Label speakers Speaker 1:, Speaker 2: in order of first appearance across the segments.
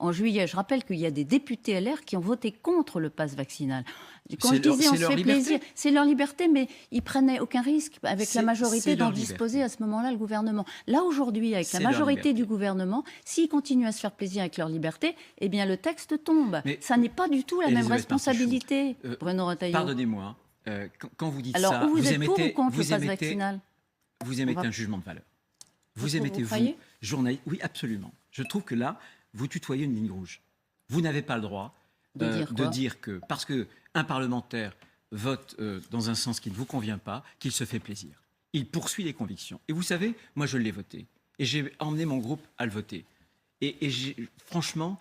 Speaker 1: en juillet. Je rappelle qu'il y a des députés LR qui ont voté contre le pass vaccinal. Quand
Speaker 2: C'est
Speaker 1: je disais on se
Speaker 2: leur
Speaker 1: fait
Speaker 2: liberté.
Speaker 1: plaisir, c'est leur liberté, mais ils prenaient aucun risque avec la majorité
Speaker 2: c'est
Speaker 1: dont
Speaker 2: leur
Speaker 1: disposait
Speaker 2: liberté.
Speaker 1: à ce moment-là le gouvernement. Là, aujourd'hui, avec
Speaker 2: C'est
Speaker 1: la
Speaker 2: leur
Speaker 1: majorité
Speaker 2: liberté.
Speaker 1: du gouvernement, s'ils continuent à se faire plaisir avec leur liberté, eh bien le texte tombe.
Speaker 2: Mais
Speaker 1: ça n'est pas du tout la même
Speaker 2: Elisabeth
Speaker 1: responsabilité,
Speaker 2: Martichoux,
Speaker 1: Bruno Retailleau.
Speaker 2: Pardonnez-moi, quand vous dites
Speaker 1: Alors,
Speaker 2: ça,
Speaker 1: ou vous êtes pour ou
Speaker 2: émettez,
Speaker 1: contre le
Speaker 2: vous
Speaker 1: pass
Speaker 2: émettez,
Speaker 1: vaccinal?
Speaker 2: vous émettez un jugement de valeur. Vous émettez, vous,
Speaker 1: croyez
Speaker 2: journaliste. Oui, absolument. Je trouve que là, vous tutoyez une ligne rouge. Vous n'avez pas le droit
Speaker 1: De dire quoi
Speaker 2: que, parce qu'un parlementaire vote dans un sens qui ne vous convient pas, qu'il se fait plaisir. Il poursuit les convictions. Et vous savez, moi, je l'ai voté. Et j'ai emmené mon groupe à le voter. Et franchement,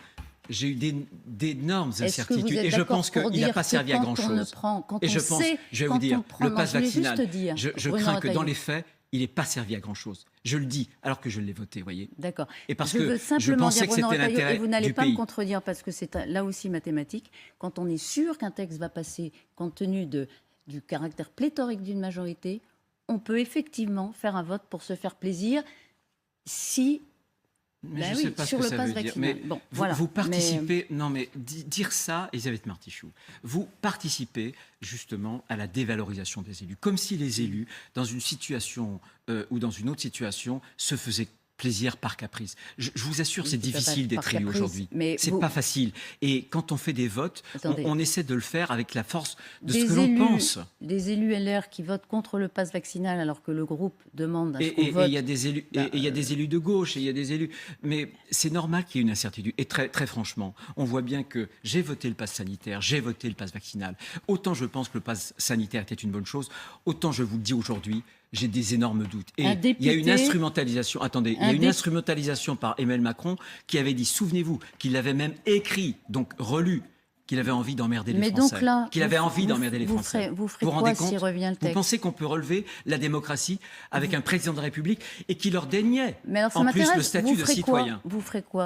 Speaker 2: j'ai eu d'énormes incertitudes. Et je pense qu'il n'a pas servi à grand-chose. Et je pense, je vais vous dire, le pass vaccinal, je crains que dans les faits, il n'ait pas servi à grand-chose. Je le dis, alors que je l'ai voté, vous voyez.
Speaker 1: D'accord.
Speaker 2: Et parce
Speaker 1: je veux
Speaker 2: que
Speaker 1: simplement
Speaker 2: je pensais que c'était l'intérêt
Speaker 1: et vous n'allez
Speaker 2: du
Speaker 1: pas
Speaker 2: pays.
Speaker 1: me contredire parce que c'est là aussi mathématique. Quand on est sûr qu'un texte va passer, compte tenu du caractère pléthorique d'une majorité, on peut effectivement faire un vote pour se faire plaisir si...
Speaker 2: Mais je ne sais pas ce que ça veut dire. Mais
Speaker 1: bon,
Speaker 2: vous participez... Non, mais dire ça, Elisabeth Martichoux, vous participez justement à la dévalorisation des élus. Comme si les élus, dans une situation ou dans une autre situation, se faisaient plaisir par caprice. Je vous assure, c'est difficile d'être élu aujourd'hui. C'est pas facile. Et quand on fait des votes, on essaie de le faire avec la force de ce que l'on pense.
Speaker 1: Des élus LR qui votent contre le pass vaccinal alors que le groupe demande à ce qu'on
Speaker 2: Et
Speaker 1: vote.
Speaker 2: il y a des élus, et il y a des élus de gauche, et il y a des élus. Mais c'est normal qu'il y ait une incertitude. Et très, très franchement, on voit bien que j'ai voté le pass sanitaire, j'ai voté le pass vaccinal. Autant je pense que le pass sanitaire était une bonne chose, autant je vous le dis aujourd'hui, j'ai des énormes doutes. Et il y a une instrumentalisation. Attendez, il y a une instrumentalisation par Emmanuel Macron qui avait dit, souvenez-vous, qu'il l'avait même écrit, donc relu, qu'il avait envie d'emmerder les Français. Qu'il avait envie d'emmerder les Français.
Speaker 1: Vous ferez quoi s'il revient le texte?
Speaker 2: Vous pensez qu'on peut relever la démocratie avec un président de la République et qui leur déniait
Speaker 1: Mais alors,
Speaker 2: en plus le statut de citoyen?
Speaker 1: Vous ferez quoi